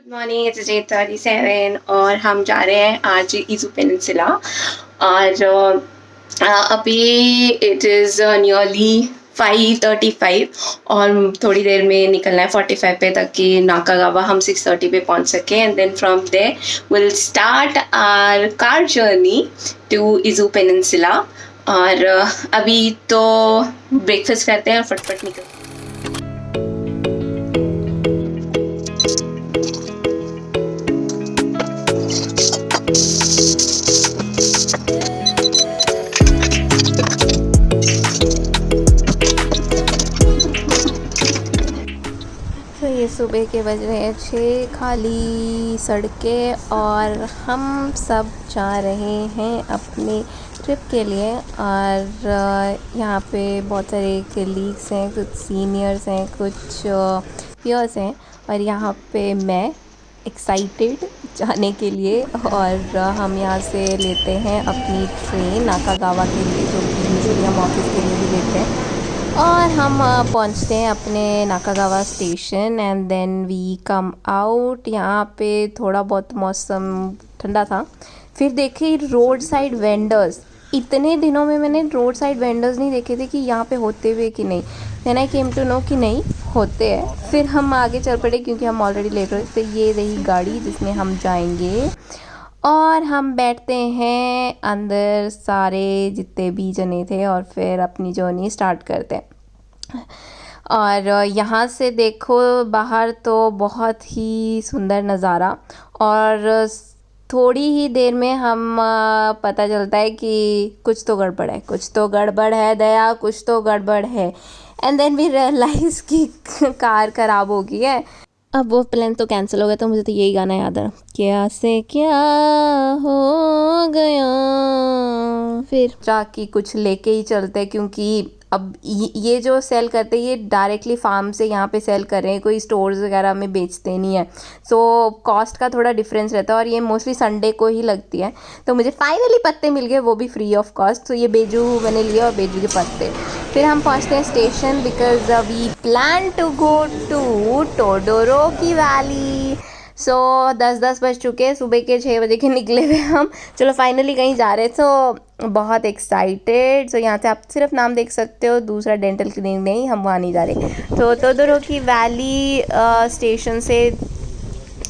Morning, it's 8:37 और हम जा रहे हैं आज इज़ू पेनिनसुला। और अभी इट इज़ नियरली 5:35 और थोड़ी देर में निकलना है 45 पे तक कि नाकागावा हम 6:30 पे पहुंच सके। And then from there will start our car journey to Izu peninsula. और अभी तो ब्रेकफास्ट करते हैं और फटफट निकलते हैं। तो ये सुबह के बज रहे हैं 6, खाली सड़कें और हम सब जा रहे हैं अपने ट्रिप के लिए। और यहाँ पे बहुत सारे कलीग्स हैं, कुछ सीनियर्स हैं, कुछ पीयर्स हैं। और यहाँ पे मैं एक्साइटेड जाने के लिए। और हम यहाँ से लेते हैं अपनी ट्रेन नाकागावा के लिए, जो कि यूजुअली हम ऑफिस के लिए भी लेते हैं। और हम पहुंचते हैं अपने Nakagawa station and then we come out. यहाँ पे थोड़ा बहुत मौसम ठंडा था। फिर देखे रोड साइड वेंडर्स, इतने दिनों में मैंने रोड साइड वेंडर्स नहीं देखे थे कि यहाँ पे होते हुए कि नहीं। Then I came to know कि नहीं होते हैं। फिर हम आगे चल पड़े क्योंकि हम ऑलरेडी लेट रहे थे। ये रही गाड़ी जिसमें हम जाएंगे और हम बैठते हैं अंदर, सारे जितने भी जने थे, और फिर अपनी जर्नी स्टार्ट करते हैं। और यहाँ से देखो बाहर तो बहुत ही सुंदर नज़ारा। और थोड़ी ही देर में हम पता चलता है कि कुछ तो गड़बड़ है, कुछ तो गड़बड़ है दया, कुछ तो गड़बड़ है। एंड देन वी रियलाइज़ कि कार ख़राब हो गई है। अब वो प्लान तो कैंसिल हो गया। तो मुझे तो यही गाना याद है, क्या से क्या हो गया। फिर जाके कुछ लेके ही चलते क्योंकि अब ये जो सेल करते हैं ये डायरेक्टली फार्म से यहाँ पे सेल कर रहे हैं, कोई स्टोर्स वगैरह में बेचते नहीं है। सो कॉस्ट का थोड़ा डिफरेंस रहता है और ये मोस्टली संडे को ही लगती है। तो मुझे फाइनली पत्ते मिल गए, वो भी फ्री ऑफ कॉस्ट। तो ये बेजू मैंने लिया और बेजू के पत्ते। फिर हम पहुँचते हैं station because we plan to go to Todoroki valley. So 10 बज चुके हैं, सुबह के 6 बजे के निकले हुए हम। चलो फाइनली कहीं जा रहे हैं। सो बहुत एक्साइटेड। सो यहाँ से आप सिर्फ नाम देख सकते हो, दूसरा डेंटल क्लिनिक नहीं, हम वहाँ नहीं जा रहे। तो टोडोरोकी वैली स्टेशन से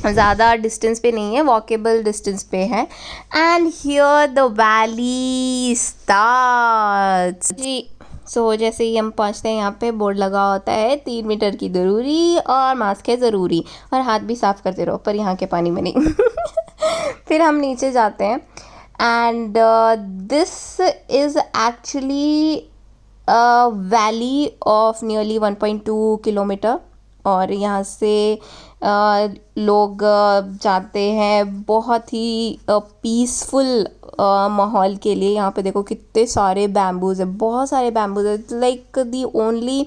ज़्यादा डिस्टेंस पे नहीं है, वॉकेबल डिस्टेंस पे है। And here the valley starts जी। सो जैसे ही हम पहुँचते हैं यहाँ पे बोर्ड लगा होता है 3 मीटर की दूरी और मास्क है ज़रूरी, और हाथ भी साफ़ करते रहो, पर यहाँ के पानी में नहीं। फिर हम नीचे जाते हैं and this is actually valley of nearly 1.2 kilometre. और यहाँ से लोग जाते हैं बहुत ही पीसफुल माहौल के लिए। यहाँ पे देखो कितने सारे बैम्बूज है, बहुत सारे बैम्बूज है। Like the only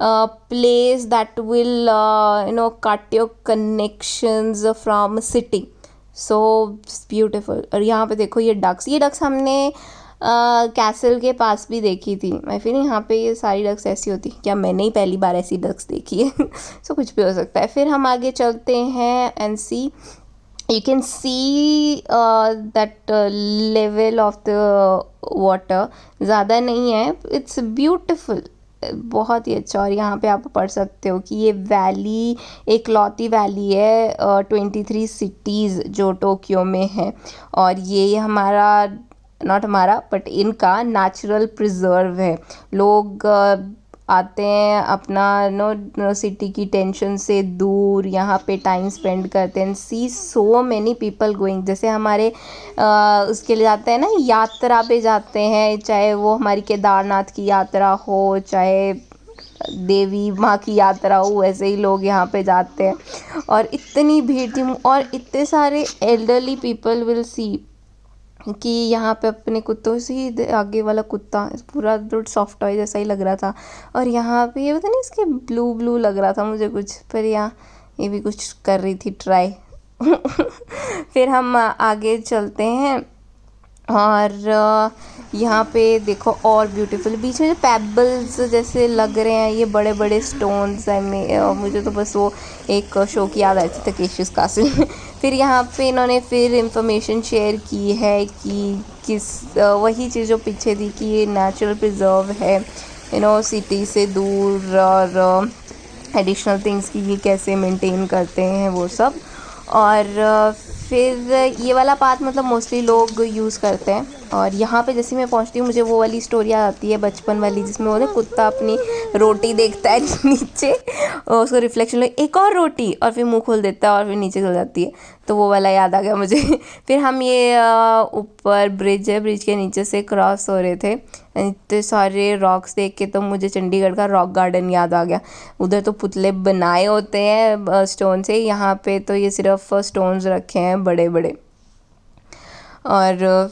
place that will cut your connections from city. So beautiful. और यहाँ पे देखो ये डक्स हमने कैसल के पास भी देखी थी। मैं फिर यहाँ पे ये सारी डक्स ऐसी होती, क्या मैंने ही पहली बार ऐसी डक्स देखी है। सो कुछ भी हो सकता है। फिर हम आगे चलते हैं and see you can see that level of the water ज़्यादा नहीं है, it's beautiful, बहुत ही अच्छा। और यहाँ पे आप पढ़ सकते हो कि ये वैली एक लौती वैली है 23 सिटीज़ जो टोक्यो में है। और ये हमारा नॉट हमारा बट इनका नेचुरल प्रिजर्व है। लोग आते हैं अपना सिटी की टेंशन से दूर, यहाँ पे टाइम स्पेंड करते हैं। सी सो मैनी पीपल गोइंग, जैसे हमारे उसके लिए जाते हैं ना, यात्रा पे जाते हैं, चाहे वो हमारी केदारनाथ की यात्रा हो, चाहे देवी माँ की यात्रा हो, वैसे ही लोग यहाँ पे जाते हैं। और इतनी भीड़ थी और इतने सारे एल्डरली पीपल विल सी कि यहाँ पे अपने कुत्तों से ही आगे वाला कुत्ता पूरा जो सॉफ्ट टॉय जैसा ही लग रहा था। और यहाँ पे ये पता नहीं इसके ब्लू ब्लू लग रहा था मुझे कुछ, पर यहाँ ये भी कुछ कर रही थी ट्राई। फिर हम आगे चलते हैं और यहाँ पे देखो और ब्यूटीफुल बीच में जो पेबल्स जैसे लग रहे हैं, ये बड़े बड़े स्टोन्स हैं। मुझे तो बस वो एक शो की याद आई थी, तकेशिस कासिल। फिर यहाँ पे इन्होंने फिर इंफॉर्मेशन शेयर की है कि किस वही चीज़ जो पीछे थी कि ये नेचुरल प्रिजर्व है, सिटी से दूर, और एडिशनल थिंग्स की ये कैसे मेंटेन करते हैं वो सब। और फिर ये वाला पाथ मतलब मोस्टली लोग यूज़ करते हैं। और यहाँ पे जैसे मैं पहुँचती हूँ, मुझे वो वाली स्टोरी याद आती है बचपन वाली, जिसमें वो ना कुत्ता अपनी रोटी देखता है नीचे और उसको रिफ्लेक्शन में एक और रोटी, और फिर मुंह खोल देता है और फिर नीचे चल जाती है। तो वो वाला याद आ गया मुझे। फिर हम ये ऊपर ब्रिज है, ब्रिज के नीचे से क्रॉस हो रहे थे। इतने सारे रॉक्स देख के तो मुझे चंडीगढ़ का रॉक गार्डन याद आ गया। उधर तो पुतले बनाए होते हैं स्टोन से, यहाँ पे तो ये सिर्फ स्टोन्स रखे हैं बड़े बड़े। और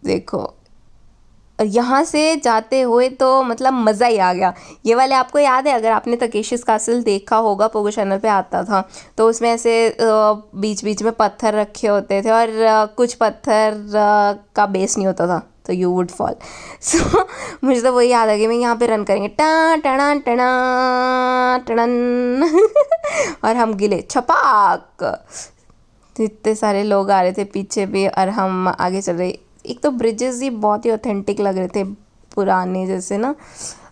देखो, और यहाँ से जाते हुए तो मतलब मज़ा ही आ गया। ये वाले आपको याद है, अगर आपने तकेशिस कासिल देखा होगा, पोगो चैनल पे आता था, तो उसमें ऐसे बीच बीच में पत्थर रखे होते थे, और कुछ पत्थर का बेस नहीं होता था, तो यू वुड फॉल। सो मुझे तो वही याद आ गया, मैं यहाँ पे रन करेंगे टा टना टना टन और हम गिले छपाक। तो इतने सारे लोग आ रहे थे पीछे भी, और हम आगे चल रहे। एक तो ब्रिजेस ही बहुत ही ऑथेंटिक लग रहे थे, पुराने जैसे ना।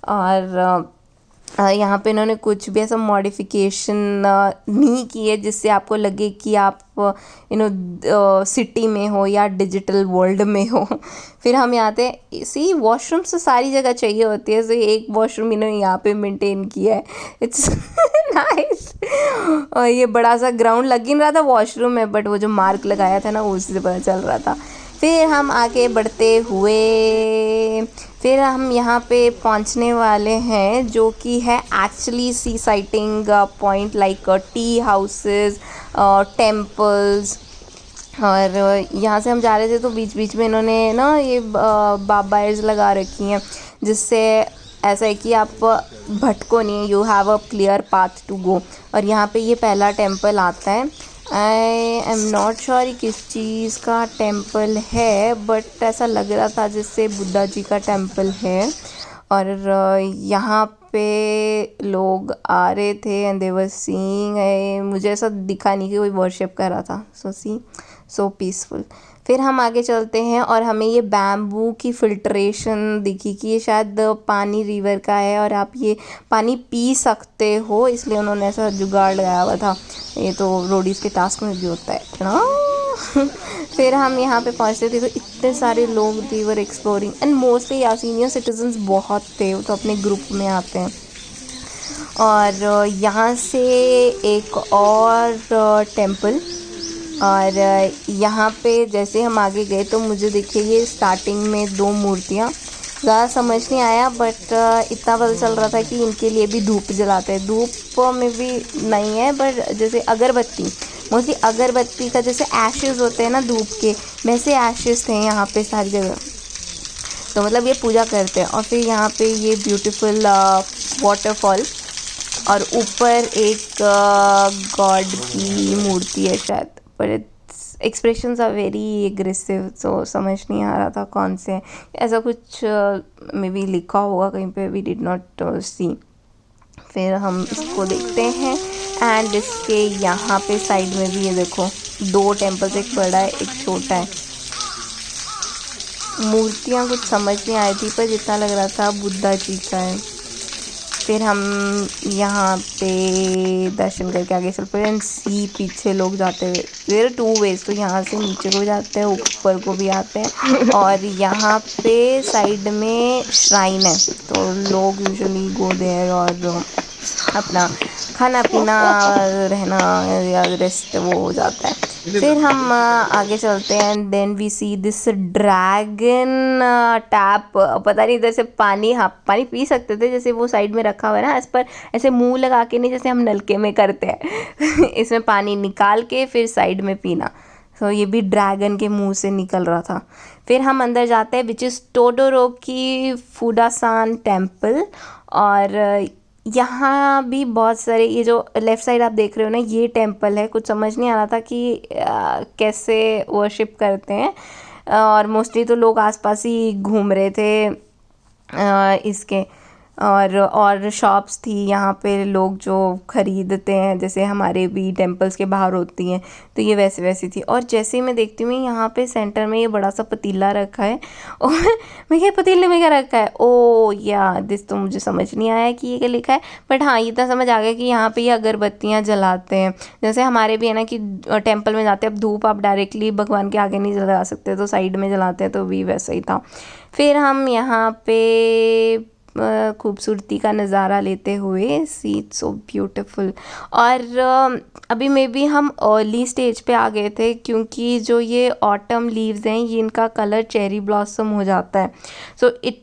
और यहाँ पे इन्होंने कुछ भी ऐसा मॉडिफिकेशन नहीं की है जिससे आपको लगे कि आप सिटी में हो या डिजिटल वर्ल्ड में हो। फिर हम यहाँ पे इसी वॉशरूम से सारी जगह चाहिए होती है, तो एक वॉशरूम इन्होंने यहाँ पे मेंटेन किया है, इट्स नाइस। और ये बड़ा सा ग्राउंड लग ही नहीं रहा था वॉशरूम में, बट वो जो मार्क लगाया था ना, उसी से पता चल रहा था। फिर हम आगे बढ़ते हुए फिर हम यहाँ पे पहुँचने वाले हैं, जो कि है actually see sighting point, like tea houses, temples. और यहाँ से हम जा रहे थे तो बीच बीच में इन्होंने ना ये बाबाइज लगा रखी हैं, जिससे ऐसा है कि आप भटको नहीं, you have a clear path to go. और यहाँ पे ये पहला टेम्पल आता है। आई एम नॉट श्योर किस चीज़ का टेम्पल है, बट ऐसा लग रहा था जिससे बुद्धा जी का टेम्पल है। और यहाँ पे लोग आ रहे थे एंड दे वर सीइंग, मुझे ऐसा दिखा नहीं कि कोई वर्शिप कर रहा था। सो पीसफुल। फिर हम आगे चलते हैं और हमें ये बैम्बू की फिल्ट्रेशन दिखी कि ये शायद पानी रिवर का है और आप ये पानी पी सकते हो, इसलिए उन्होंने ऐसा जुगाड़ लगाया हुआ था। ये तो रोडीज़ के टास्क में भी होता है ना। फिर हम यहाँ पे पहुँचते थे तो इतने सारे लोग थे, वर एक्सप्लोरिंग, एंड मोस्टली या सीनियर सिटीजन्स बहुत थे, वो तो अपने ग्रुप में आते हैं। और यहाँ से एक और टेम्पल, और यहाँ पे जैसे हम आगे गए तो मुझे देखिए ये स्टार्टिंग में दो मूर्तियाँ, ज़्यादा समझ नहीं आया, बट इतना पता चल रहा था कि इनके लिए भी धूप जलाते हैं। धूप में भी नहीं है, बट जैसे अगरबत्ती, मोस्टली अगरबत्ती का जैसे एशेज़ होते हैं ना धूप के, वैसे एशेज़ थे यहाँ पे सारी जगह, तो मतलब ये पूजा करते हैं। और फिर यहाँ पे ये ब्यूटीफुल वाटरफॉल, और ऊपर एक गॉड की मूर्ति है शायद, पर it's expressions are very aggressive, so समझ नहीं आ रहा था कौन से, ऐसा कुछ मे बी लिखा होगा कहीं पे, वी डिड नॉट सी। फिर हम इसको देखते हैं, एंड इसके यहाँ पे साइड में भी ये देखो दो टेम्पल्स, एक बड़ा है एक छोटा है। मूर्तियाँ कुछ समझ नहीं आई थी, पर जितना लग रहा था बुद्धा जी का है। फिर हम यहाँ पे दर्शन करके आगे चल पड़े, एंड सी पीछे लोग जाते हुए, देयर 2 वेज, तो यहाँ से नीचे को भी जाते हैं, ऊपर को भी आते हैं। और यहाँ पे साइड में श्राइन है, तो लोग यूजुअली गो देयर और अपना खाना पीना, रहना या रेस्ट वो हो जाता है। फिर हम आगे चलते हैं, and then we see this dragon tap. पता नहीं इधर से पानी, हाँ पानी पी सकते थे, जैसे वो साइड में रखा हुआ है ना, इस पर ऐसे मुंह लगा के नहीं, जैसे हम नलके में करते हैं। इसमें पानी निकाल के फिर साइड में पीना। तो ये भी ड्रैगन के मुंह से निकल रहा था। फिर हम अंदर जाते हैं, विच इज़ टोडोरोकी फुडासान टेम्पल। और यहाँ भी बहुत सारे, ये जो लेफ़्ट साइड आप देख रहे हो ना, ये टेम्पल है। कुछ समझ नहीं आ रहा था कि कैसे वर्शिप करते हैं, और मोस्टली तो लोग आसपास ही घूम रहे थे इसके। और शॉप्स थी यहाँ पे, लोग जो ख़रीदते हैं, जैसे हमारे भी टेंपल्स के बाहर होती हैं, तो ये वैसे वैसी थी। और जैसे ही मैं देखती हूँ यहाँ पे सेंटर में ये बड़ा सा पतीला रखा है और मैं क्या, पतीले में क्या रखा है, ओ या दिस, तो मुझे समझ नहीं आया कि ये क्या लिखा है। बट हाँ, इतना समझ आ गया कि यहाँ पे ये अगरबत्तियाँ जलाते हैं। जैसे हमारे भी है ना कि टेंपल में जाते हैं, अब धूप आप डायरेक्टली भगवान के आगे नहीं जला सकते, तो साइड में जलाते हैं, तो भी वैसा ही था। फिर हम यहाँ पे खूबसूरती का नज़ारा लेते हुए, सी इट्स सो ब्यूटीफुल। और अभी मे बी हम अर्ली स्टेज पे आ गए थे, क्योंकि जो ये ऑटम लीव्स हैं, ये इनका कलर चेरी ब्लॉसम हो जाता है, so it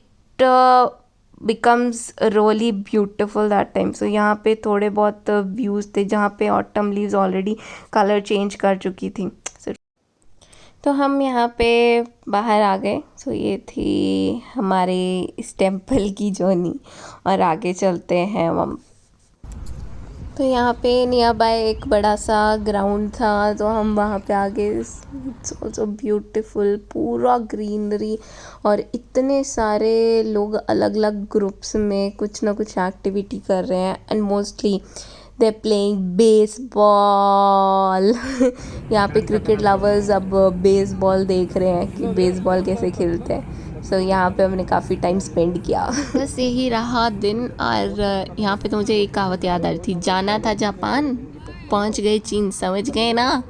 becomes really beautiful that time. So यहाँ पे थोड़े बहुत व्यूज़ थे जहाँ पे autumn leaves already colour change कर चुकी थी। तो हम यहाँ पे बाहर आ गए। सो ये थी हमारे इस टेंपल की जर्नी, और आगे चलते हैं हम। तो यहाँ पे नियर बाय एक बड़ा सा ग्राउंड था, तो हम वहाँ पे आ गए। इट्स ऑल्सो ब्यूटीफुल, पूरा ग्रीनरी, और इतने सारे लोग अलग अलग ग्रुप्स में कुछ ना कुछ एक्टिविटी कर रहे हैं, and mostly they playing baseball. यहाँ पे क्रिकेट लवर्स अब बेसबॉल देख रहे हैं कि बेसबॉल कैसे खेलते हैं। सो यहाँ पे हमने काफ़ी टाइम स्पेंड किया। बस यही रहा दिन। और यहाँ पे तो मुझे एक कहावत याद आ रही थी, जाना था जापान, पहुँच गए चीन, समझ गए ना।